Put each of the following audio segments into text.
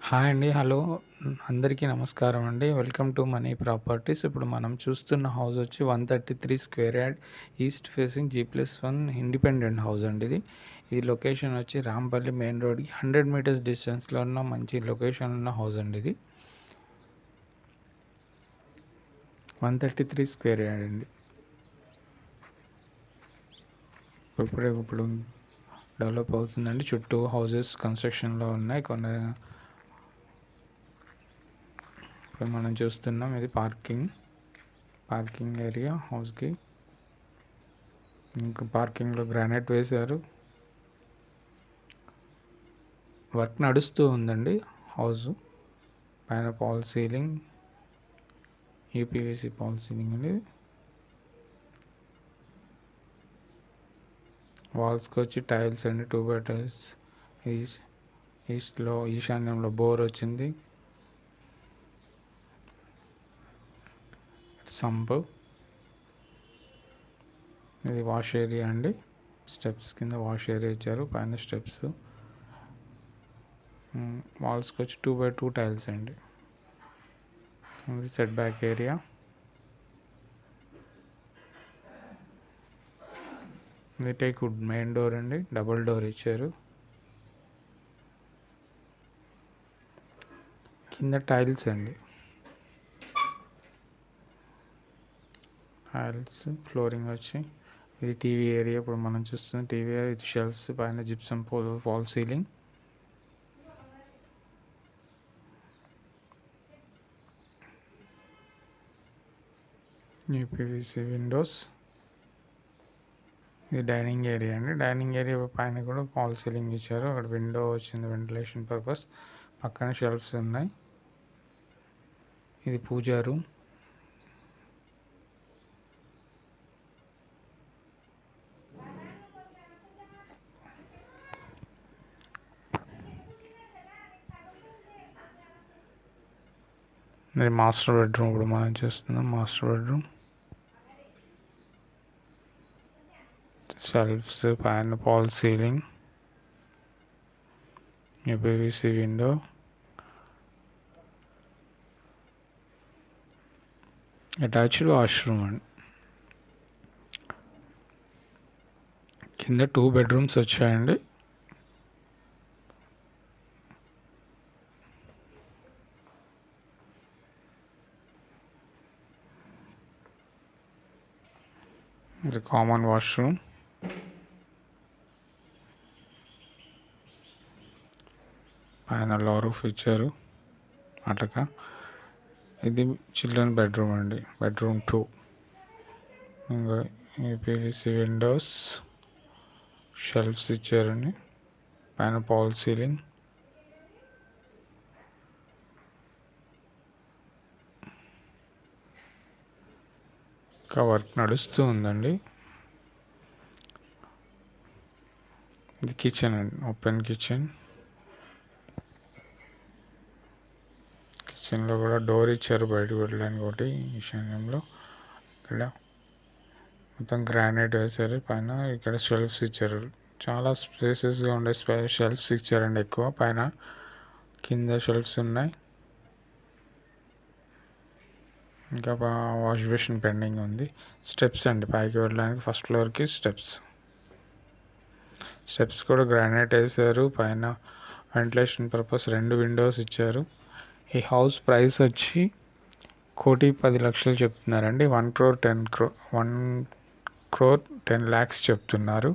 Hi అండి. Hello. అందరికీ నమస్కారం అండి. Welcome to money properties. ఇప్పుడు మనం చూస్తున్న హౌస్ వచ్చి 133 square yard east facing G+1 independent house అండి ఇది. ఈ లొకేషన్ వచ్చి రాంపల్లి మెయిన్ రోడ్‌కి 100 మీటర్స్ డిస్టెన్స్‌లో ఉన్న మంచి లొకేషన్ ఉన్న హౌస్ అండి ఇది. 133 స్క్వేర్ యార్డ్ అండి. ఇప్పుడు డెవలప్ అవుతుందండి. చుట్టూ హౌసెస్ కన్స్ట్రక్షన్‌లో ఉన్నాయి. ఇప్పుడు మనం చూస్తున్నాం ఇది పార్కింగ్ ఏరియా హౌస్కి. ఇంకా పార్కింగ్లో గ్రానైట్ వేశారు. వర్క్ నడుస్తూ ఉందండి. హౌస్ పైన false ceiling, UPVC false ceiling అండి. వాల్స్కి వచ్చి టైల్స్ అండి, 2x టైల్స్. ఈశాన్యంలో బోర్ వచ్చింది. సంప్, ఇది వాష్ ఏరియా అండి. స్టెప్స్ కింద వాష్ ఏరియా ఇచ్చారు, పైన స్టెప్స్. వాల్స్కి వచ్చి 2x2 టైల్స్ అండి. ఇది సెట్ బ్యాక్ ఏరియా. ఇది టేక్వుడ్ మెయిన్ డోర్ అండి, డబుల్ డోర్ ఇచ్చారు. కింద టైల్స్ అండి, ఫ్లోరింగ్ వచ్చి. ఇది టీవీ ఏరియా. ఇప్పుడు మనం చూస్తున్న టీవీ ఏరియా. ఇది షెల్ఫ్స్, పైన gypsum fall ceiling. UPVC Windows. ఇది డైనింగ్ ఏరియా అండి. డైనింగ్ ఏరియా పైన కూడా ఫాల్ సీలింగ్ ఇచ్చారు. అక్కడ విండో వచ్చింది వెంటిలేషన్ పర్పస్. పక్కన షెల్ఫ్స్ ఉన్నాయి. ఇది పూజా రూమ్. ఇది మాస్టర్ బెడ్రూమ్. ఇప్పుడు మనం చూస్తున్నాం మాస్టర్ బెడ్రూమ్. షెల్ఫ్స్, పైన fall ceiling, UPVC window. Attached washroom అండి. కింద 2 బెడ్రూమ్స్ వచ్చాయండి. ఇది కామన్ వాష్రూమ్. పైన లో రూఫ్ ఇచ్చారు అటక. ఇది చిల్డ్రన్ బెడ్రూమ్ అండి, బెడ్రూమ్ 2. ఇంకా యూపీవీసీ విండోస్, షెల్ఫ్స్ ఇచ్చారండి, పైన పాల్ సీలింగ్. ఇంకా వర్క్ నడుస్తూ ఉందండి. ఇది కిచెన్ అండి, ఓపెన్ కిచెన్. కిచెన్లో కూడా డోర్ ఇచ్చారు బయటకు వెళ్ళడానికి ఒకటి ఈశాన్యంలో. ఇక్కడ మొత్తం గ్రానైట్ వేశారు. పైన ఇక్కడ షెల్ఫ్స్ ఇచ్చారు. చాలా స్పేసెస్గా ఉండే షెల్ఫ్స్ ఇచ్చారండి ఎక్కువ. పైన కింద షెల్ఫ్స్ ఉన్నాయి. ఇంకా వాష్ బేసిన్ పెండింగ్ ఉంది. స్టెప్స్ అండి పైకి వెళ్ళడానికి, ఫస్ట్ ఫ్లోర్కి స్టెప్స్ కూడా గ్రానైట్ వేశారు. పైన వెంటిలేషన్ పర్పస్ 2 విండోస్ ఇచ్చారు. ఈ హౌస్ ప్రైస్ వచ్చి 1,10,00,000 చెప్తున్నారండి. 1,10,00,000 చెప్తున్నారు.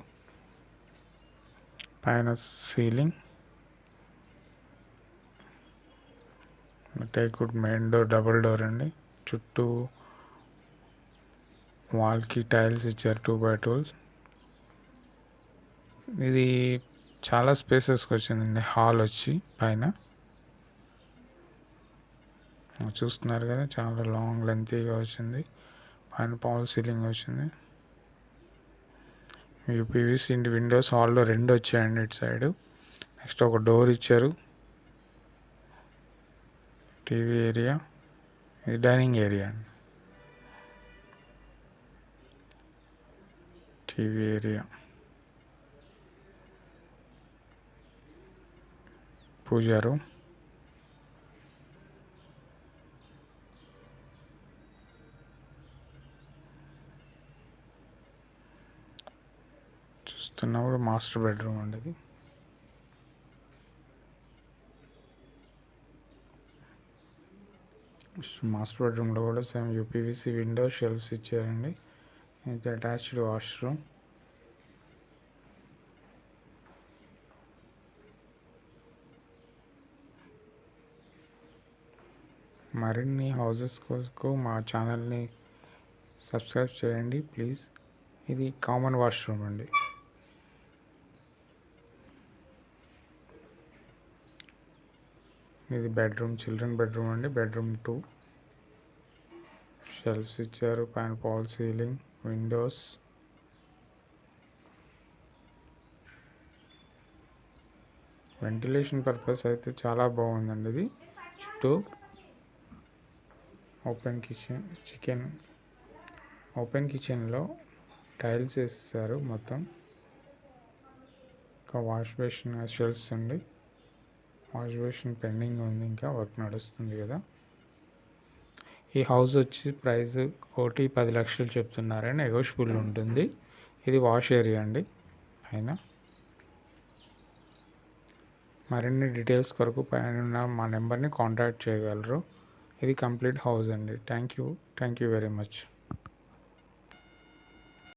పైన ceiling, teakwood main door, double door అండి. చుట్టూ వాల్కి టైల్స్ ఇచ్చారు, 2x2. ఇది చాలా స్పేసెస్కి వచ్చిందండి. హాల్ వచ్చి పైన చూస్తున్నారు కదా, చాలా లాంగ్ లెంతీగా వచ్చింది. పైన పాల్ సీలింగ్ వచ్చింది. యూపీవీసీ విండోస్ హాల్లో 2 వచ్చాయండి ఇటు సైడ్. నెక్స్ట్ ఒక డోర్ ఇచ్చారు. TV area. ఇది డైనింగ్ ఏరియా అండి, టీవీ ఏరియా. పూజా రూమ్. చూస్తున్నప్పుడు మాస్టర్ బెడ్రూమ్ అండి ఇది. మాస్టర్ బెడ్రూమ్లో కూడా సేమ్ యూపీవీసీ విండో షెల్ఫ్స్ ఇచ్చారండి. ఇది అటాచ్డ్ వాష్రూమ్. మరిన్ని హౌసెస్ కోసం మా ఛానల్ని సబ్స్క్రైబ్ చేయండి ప్లీజ్. ఇది కామన్ వాష్రూమ్ అండి. ఇది బెడ్రూమ్, చిల్డ్రన్ బెడ్రూమ్ అండి. బెడ్రూమ్ 2. షెల్ఫ్స్ ఇచ్చారు, పైన fall ceiling, Windows. Ventilation purpose అయితే చాలా బాగుందండి. ఇది చుట్టూ ఓపెన్ కిచెన్లో టైల్స్ వేసేసారు మొత్తం. ఇంకా వాష్ బేసిన్ షెల్ఫ్స్ అండి. వాష్ బేసిన్ పెండింగ్ ఉంది, ఇంకా వర్క్ నడుస్తుంది కదా. ఈ హౌస్ వచ్చి ప్రైస్ 1,10,00,000 చెప్తున్నారని, నెగోషియబుల్ ఉంటుంది. ఇది వాష్ ఏరియా అండి పైన. మరిన్ని డీటెయిల్స్ కొరకు పైన మా నెంబర్ని కాంటాక్ట్ చేయగలరు. ఇది కంప్లీట్ హౌస్ అండి. Thank you very much.